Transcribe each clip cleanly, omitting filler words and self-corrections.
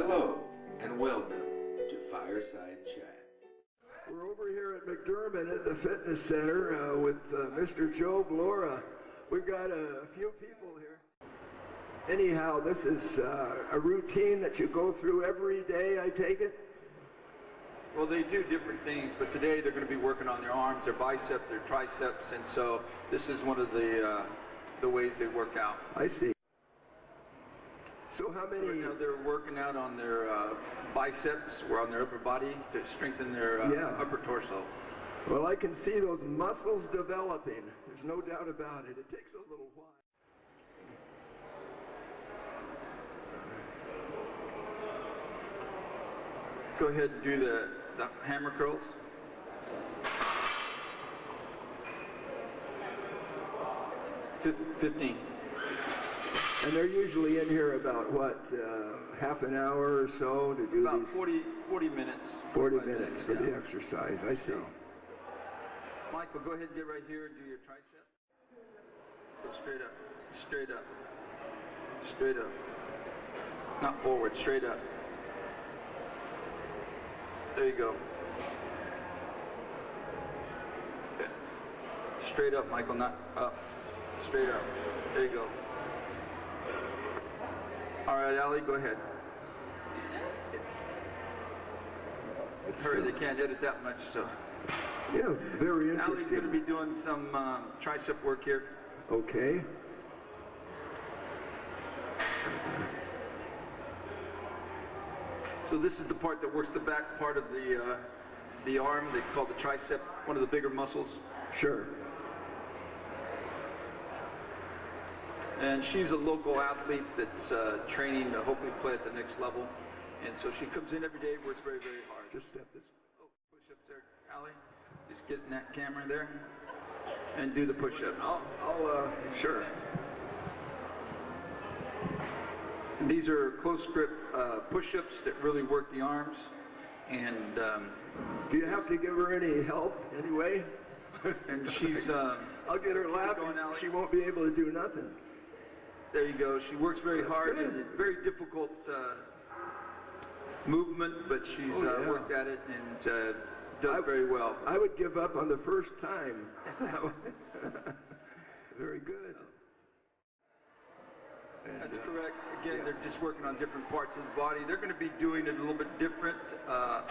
Hello, and welcome to Fireside Chat. We're over here at McDermott at the fitness center with Mr. Joe Lara. We've got a few people here. Anyhow, this is a routine that you go through every day, I take it? Well, they do different things, but today they're going to be working on their arms, their biceps, their triceps, and so this is one of the ways they work out. I see. So how many? So right now they're working out on their biceps or on their upper body to strengthen their upper torso. Well, I can see those muscles developing. There's no doubt about it. It takes a little while. Go ahead and do the hammer curls. $15. And they're usually in here about, what, half an hour or so to do about these? 40 minutes. 40 minutes for the exercise, I see. So, Michael, go ahead and get right here and do your tricep. Go straight up, straight up, straight up. Not forward, straight up. There you go. Okay. Straight up, Michael, not up. Straight up. There you go. All right, Allie, go ahead. Hurry, they can't edit that much, so. Yeah, very interesting. Allie's going to be doing some tricep work here. Okay. So this is the part that works the back part of the arm. It's called the tricep, one of the bigger muscles. Sure. And she's a local athlete that's training to hopefully play at the next level. And so she comes in every day, works very, very hard. Just step this. Oh, push-ups there, Allie. Just get in that camera there and do the push-ups. Sure. And these are close grip push-ups that really work the arms. And do you have to give her any help anyway? and she's I'll get her laughing. She won't be able to do nothing. There you go. She works very hard good. and very difficult movement, but she's worked at it and does very well. I would give up on the first time. Very good. That's correct. Again, they're just working on different parts of the body. They're going to be doing it a little bit different, a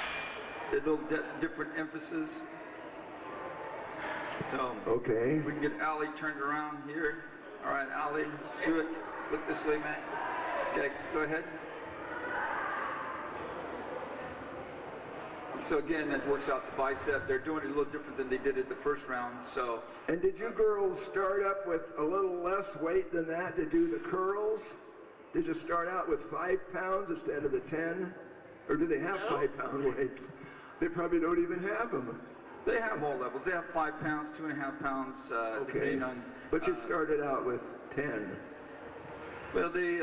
little different emphasis. So okay. We can get Allie turned around here. All right, Allie, do it. Look this way, man. Okay, go ahead. So again, that works out the bicep. They're doing it a little different than they did at the first round. So. And did you girls start up with a little less weight than that to do the curls? Did you start out with 5 pounds instead of the 10? Or do they have 5-pound weights? They probably don't even have them. They have all levels. They have 5 pounds, 2.5 pounds, depending on. But you started out with 10. Well, they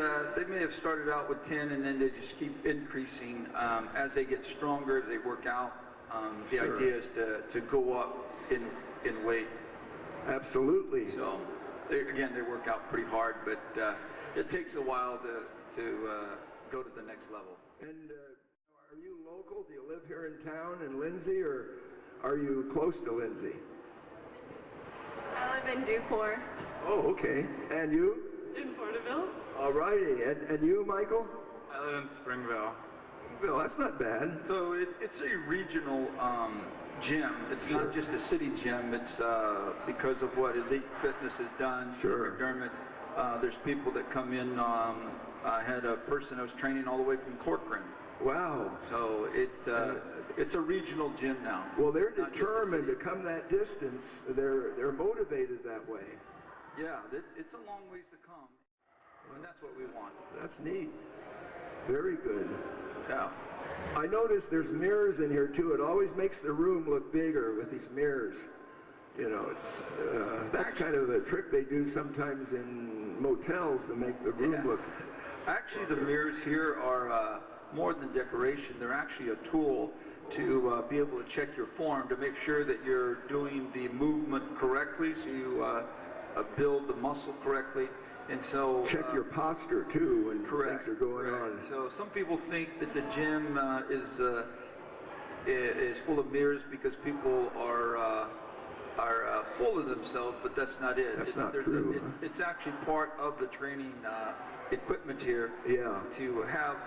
may have started out with 10, and then they just keep increasing as they get stronger, as they work out. The idea is to go up in weight. Absolutely. So, they work out pretty hard, but it takes a while to go to the next level. And are you local? Do you live here in town in Lindsay, or are you close to Lindsay? I live in Ducor. Oh, okay. And you? In Porterville. All righty. And you, Michael? I live in Springville. Well, that's not bad. So it's a regional gym. It's not just a city gym. It's because of what Elite Fitness has done. Sure. McDermott. There's people that come in. I had a person that was training all the way from Corcoran. Wow. So it's a regional gym now. Well, they're determined to come that distance. They're motivated that way. Yeah, it's a long ways to come, and that's what we want. That's neat. Very good. Yeah. I noticed there's mirrors in here too. It always makes the room look bigger with these mirrors. You know, it's that's kind of a trick they do sometimes in motels to make the room look. Actually, the mirrors here are more than decoration. They're actually a tool to be able to check your form, to make sure that you're doing the movement correctly, so you build the muscle correctly. And so check your posture too when correct, things are going correct. on. So some people think that the gym is full of mirrors because people are full of themselves, but that's not it. That's not true. It's actually part of the training equipment here. Yeah. To have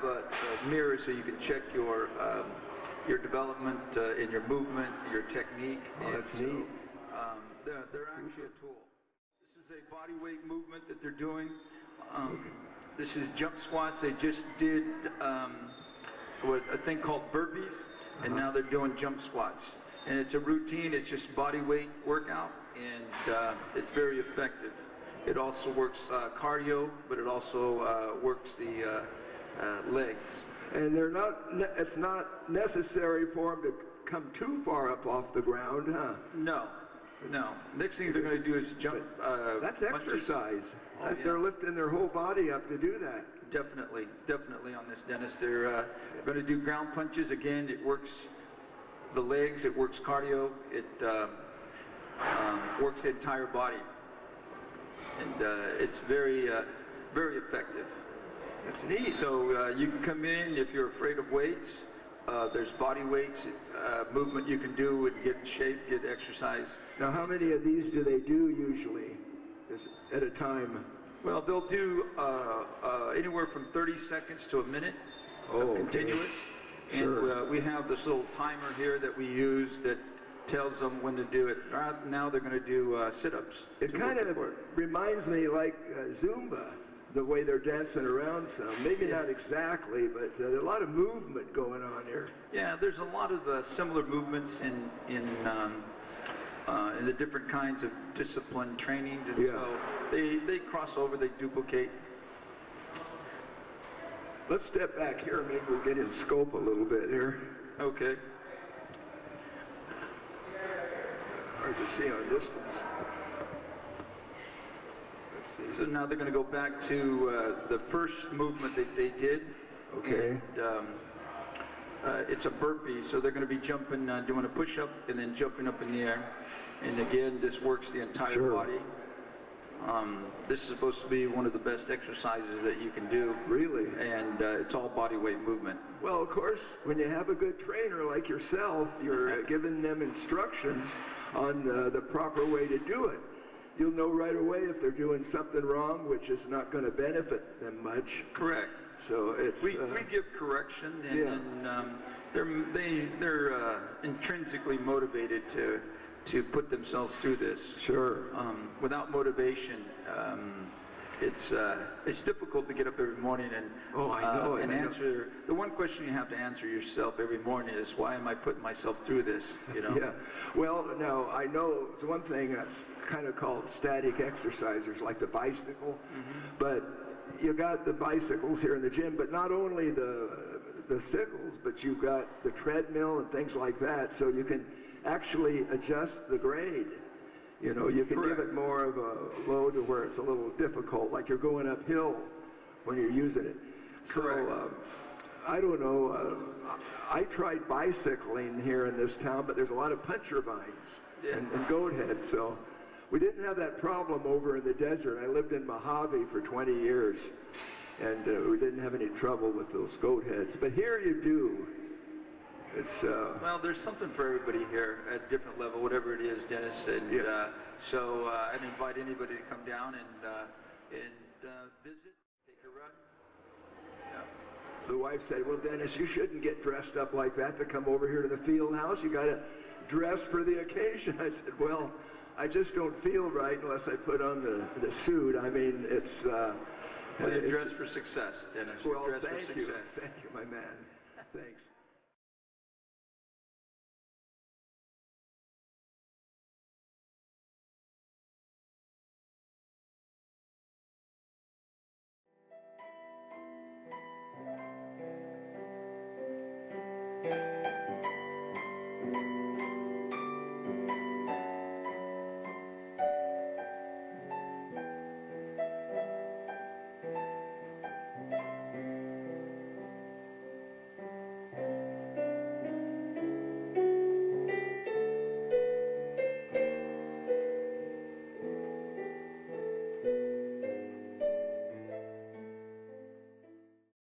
mirrors so you can check your development in your movement, your technique. Oh, that's neat. They're actually a tool. This is a body weight movement that they're doing. This is jump squats. They just did a thing called burpees, and now they're doing jump squats. And it's a routine. It's just body weight workout, and it's very effective. It also works cardio, but it also works the legs. And it's not necessary for them to come too far up off the ground, huh? No. Next thing they're going to do is jump. That's punches. exercise. Oh, yeah. They're lifting their whole body up to do that. Definitely on this, Dennis. They're going to do ground punches. Again, it works the legs, it works cardio, it works the entire body. And it's very, very effective. That's neat. So you can come in if you're afraid of weights. There's body weights, movement you can do and get in shape, get exercise. Now, how many of these do they do usually at a time? Well, they'll do anywhere from 30 seconds to a minute of continuous. Okay. Sure. And we have this little timer here that we use that tells them when to do it. Now they're going to do sit-ups. It kind of reminds me like Zumba, the way they're dancing around some. Maybe not exactly, but a lot of movement going on here. Yeah, there's a lot of similar movements in the different kinds of discipline trainings, and so they cross over, they duplicate. Let's step back here. Maybe we'll get in scope a little bit here. Okay. Hard to see on distance. So now they're going to go back to the first movement that they did. Okay. And, it's a burpee, so they're going to be jumping, doing a push-up, and then jumping up in the air. And again, this works the entire body. This is supposed to be one of the best exercises that you can do. Really? And it's all body weight movement. Well, of course, when you have a good trainer like yourself, you're giving them instructions on the proper way to do it. You'll know right away if they're doing something wrong, which is not going to benefit them much. Correct. So it's we give correction, and they're intrinsically motivated to put themselves through this. Sure. Without motivation, it's difficult to get up every morning and answer. The one question you have to answer yourself every morning is, why am I putting myself through this? You know. Yeah. Well, now I know it's one thing that's kind of called static exercisers, like the bicycle, but you got the bicycles here in the gym, but not only the cycles, but you've got the treadmill and things like that, so you can actually adjust the grade. You know, you can give it more of a load to where it's a little difficult, like you're going uphill when you're using it. So I don't know. I tried bicycling here in this town, but there's a lot of puncture vines and goat heads, so we didn't have that problem over in the desert. I lived in Mojave for 20 years, and we didn't have any trouble with those goat heads. But here you do. It's well, there's something for everybody here at a different level, whatever it is, Dennis. And so I'd invite anybody to come down and visit, take a run. Yeah. The wife said, "Well, Dennis, you shouldn't get dressed up like that to come over here to the field house. You got to dress for the occasion." I said, "Well, I just don't feel right unless I put on the suit. I mean, it's." Well, you dress for success, Dennis. Well, dress thank for you. success. Thank you, my man. Thanks.